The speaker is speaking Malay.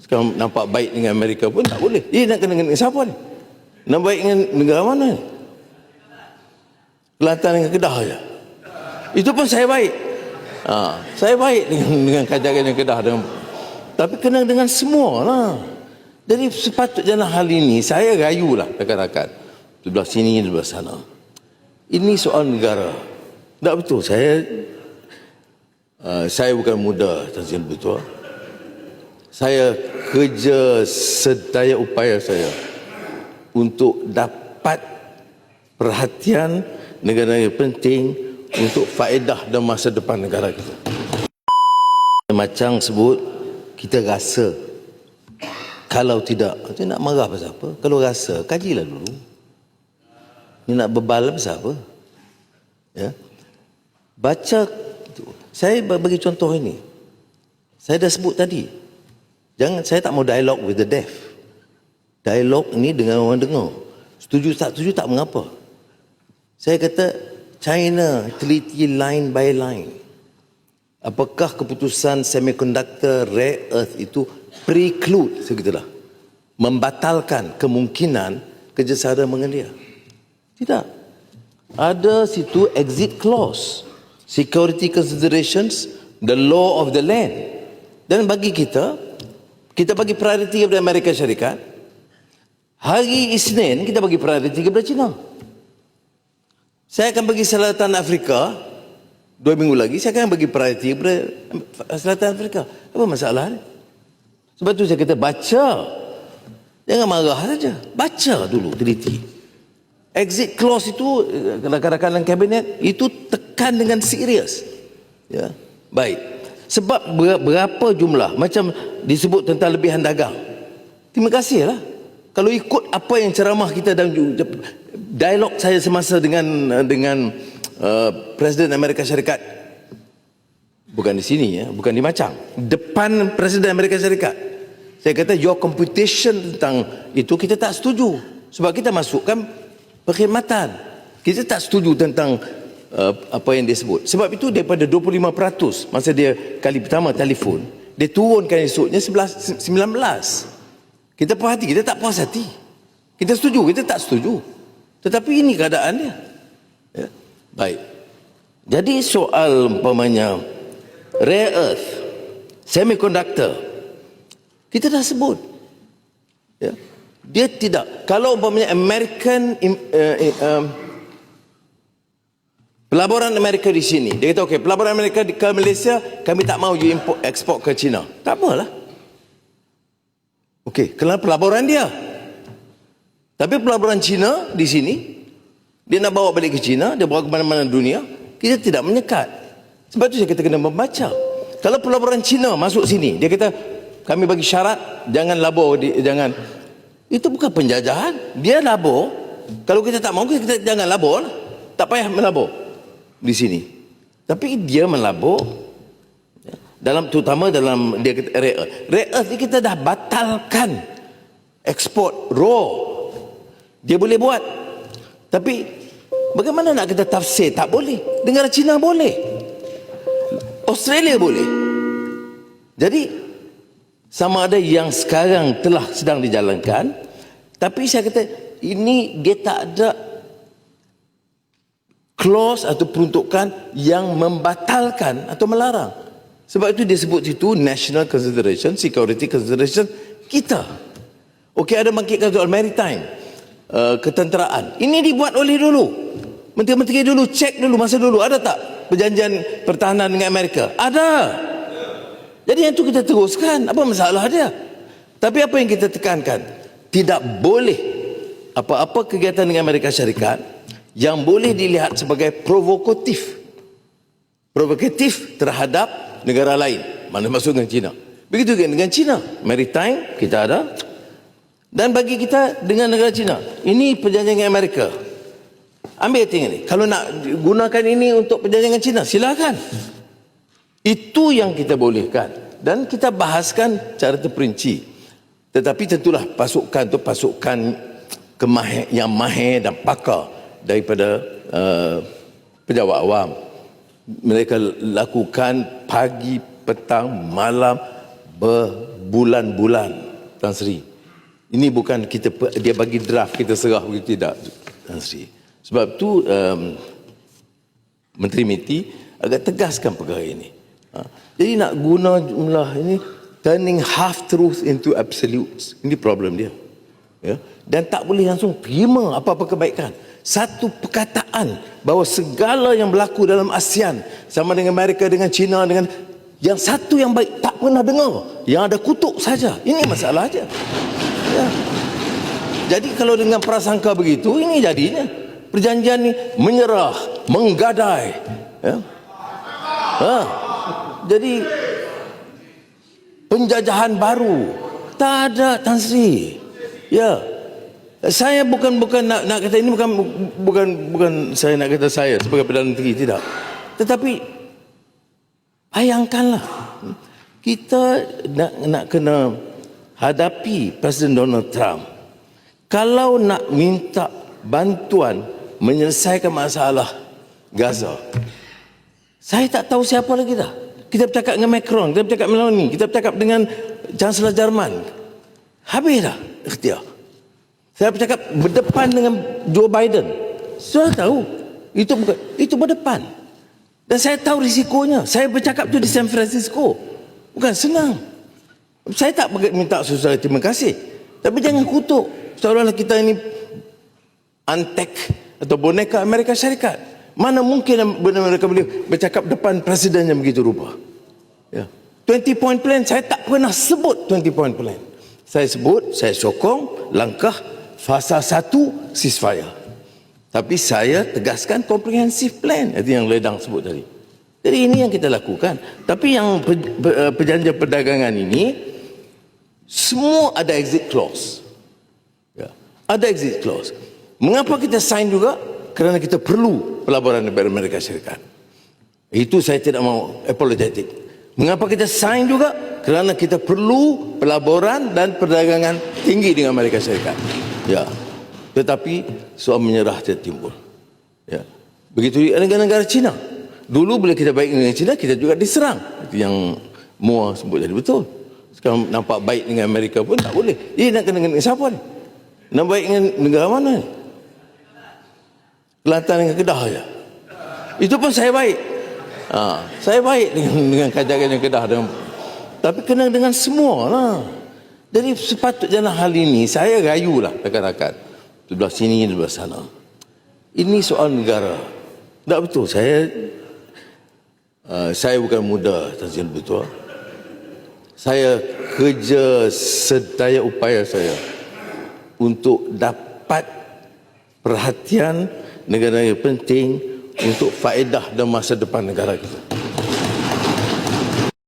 Sekarang nampak baik dengan Amerika pun tak boleh. Nak kena dengan siapa ni? Nak baik dengan negara mana ni? Kelantan dengan Kedah je. Itu pun saya baik. Saya baik dengan kajian Kedah. Tapi kena dengan semua lah. Jadi sepatutnya hal ini saya rayulah rakan-rakan. Sebelah sini, sebelah sana. Ini soal negara. Tak betul. Saya bukan muda, Tan Sri Betul. Saya kerja sedaya upaya saya untuk dapat perhatian negara-negara penting untuk faedah dan masa depan negara kita. Macam sebut, kita rasa. Kalau tidak, kita nak marah pasal apa? Kalau rasa, kajilah dulu. Ni nak bebal pasal apa? Ya. Baca, saya bagi contoh ini. Saya dah sebut tadi. Saya tak mau dialog with the deaf. Dialog ini dengan orang dengar. Setuju tak mengapa. Saya kata China teliti line by line. Apakah keputusan semiconductor rare earth itu preclude segitulah membatalkan kemungkinan kerjasama dengan dia? Tidak. Ada situ exit clause, security considerations, the law of the land. Dan bagi kita bagi priority kepada Amerika Syarikat. Hari Isnin kita bagi priority kepada China. Saya akan pergi Selatan Afrika 2 minggu lagi, saya akan bagi priority kepada Selatan Afrika. Apa masalah ni? Sebab tu saya kata baca. Jangan marah saja. Baca dulu, teliti. Exit clause itu, rakan-rakan dalam kabinet, itu tekan dengan serius. Ya, baik. Sebab berapa jumlah, macam disebut tentang lebihan dagang. Terima kasihlah. Kalau ikut apa yang ceramah kita dalam dialog saya semasa dengan Presiden Amerika Syarikat, bukan di sini ya, bukan di Macang, depan Presiden Amerika Syarikat, saya kata your computation tentang itu kita tak setuju. Sebab kita masukkan perkhidmatan. Kita tak setuju tentang apa yang dia sebut. Sebab itu daripada 25% masa dia kali pertama telefon, dia turunkan esoknya 19. Kita puas hati, kita tak puas hati. Kita setuju, kita tak setuju. Tetapi ini keadaan dia. Ya. Baik. Jadi soal umpamanya rare earth, semiconductor, kita dah sebut. Ya. Dia tidak. Kalau umpamanya pelaburan Amerika di sini, dia kata okey, pelaburan Amerika ke Malaysia kami tak mau you import ekspor ke China. Tak apalah. Okey, kerana pelaburan dia. Tapi pelaburan China di sini, dia nak bawa balik ke China, dia bawa ke mana-mana dunia, kita tidak menyekat. Sebab tu saya kata kena membaca. Kalau pelaburan China masuk sini, dia kata kami bagi syarat jangan labur, jangan. Itu bukan penjajahan. Dia labur. Kalau kita tak mahu, kita jangan labur. Tak payah melabur di sini. Tapi dia melabur terutama dalam dia kata rare earth ni kita dah batalkan ekspor raw. Dia boleh buat. Tapi bagaimana nak kita tafsir? Tak boleh. Negara China boleh. Australia boleh. Jadi sama ada yang sekarang sedang dijalankan, tapi saya kata ini dia tak ada clause atau peruntukan yang membatalkan atau melarang. Sebab itu dia sebut situ national consideration, security consideration kita. Okey, ada bangkitkan soal maritime, ketenteraan. Ini dibuat oleh dulu. Menteri-menteri dulu, cek dulu, masa dulu. Ada tak perjanjian pertahanan dengan Amerika? Ada. Jadi yang itu kita teruskan. Apa masalah dia? Tapi apa yang kita tekankan? Tidak boleh apa-apa kegiatan dengan Amerika Syarikat yang boleh dilihat sebagai provokatif terhadap negara lain, mana masuk dengan China. Begitu juga dengan China, maritime kita ada, dan bagi kita dengan negara China, ini perjanjian dengan Amerika. Ambil tengok ni, kalau nak gunakan ini untuk perjanjian dengan China, silakan. Itu yang kita bolehkan dan kita bahaskan cara terperinci. Tetapi tentulah pasukan tu pasukan yang mahir dan pakar daripada pejabat awam. Mereka lakukan pagi, petang, malam, berbulan-bulan, Tan Sri. Ini bukan dia bagi draft kita serah begitu, tidak, Tan Sri. Sebab tu Menteri MITI agak tegaskan perkara ini. Jadi nak guna jumlah ini, turning half truth into absolutes. Ini problem dia. Ya? Dan tak boleh langsung terima apa-apa kebaikan. Satu perkataan bahawa segala yang berlaku dalam ASEAN, sama dengan Amerika, dengan China, dengan yang satu yang baik tak pernah dengar, yang ada kutuk saja. Ini masalah aja. Ya. Jadi kalau dengan prasangka begitu, ini jadinya perjanjian ni menyerah, menggadai. Ya. Jadi penjajahan baru tak ada, Tan Sri. Ya, saya bukan nak kata ini, bukan saya nak kata saya sebagai Perdana Menteri, tidak. Tetapi bayangkanlah, kita nak kena hadapi Presiden Donald Trump. Kalau nak minta bantuan menyelesaikan masalah Gaza, saya tak tahu siapa lagi dah. Kita bercakap dengan Macron, kita bercakap dengan Meloni, kita bercakap dengan Chancellor Jerman. Habis dah ikhtiar. Saya bercakap berdepan dengan Joe Biden. Sudah tahu itu berdepan. Dan saya tahu risikonya. Saya bercakap tu di San Francisco. Bukan senang. Saya tak minta susah terima kasih. Tapi jangan kutuk seolah-olah kita ini antek atau boneka Amerika Syarikat. Mana mungkin mereka boleh bercakap depan presiden yang begitu rupa. Ya. 20 point plan, saya tak pernah sebut 20 point plan. Saya sebut, saya sokong langkah fasa 1 ceasefire. Tapi saya tegaskan comprehensive plan, itu yang Ledang sebut tadi. Jadi ini yang kita lakukan. Tapi yang perjanjian perdagangan ini semua ada exit clause. Ya. Ada exit clause. Mengapa kita sign juga? Kerana kita perlu pelaburan daripada Amerika Syarikat. Itu saya tidak mau apologetic. Mengapa kita sign juga? Kerana kita perlu pelaburan dan perdagangan tinggi dengan Amerika Syarikat. Ya. Tetapi soal menyerah tidak timbul. Ya. Begitu negara-negara Cina. Dulu bila kita baik dengan Cina, kita juga diserang. Itu yang Moa sebut tadi, betul. Sekarang nampak baik dengan Amerika pun tak boleh. Dia nak kena dengan siapa ni? Nak baik dengan negara mana ni? Kelantan dengan Kedah saja. Itu pun saya baik. Saya baik dengan kajakan Kedah. Tapi kena dengan semua lah. Jadi sepatutnya hal ini saya rayulah rakan-rakan. Sebelah sini, sebelah sana. Ini soal negara. Tak betul. Saya bukan muda, Tan Betul. Saya kerja sedaya upaya saya untuk dapat perhatian negara yang penting untuk faedah dan masa depan negara kita.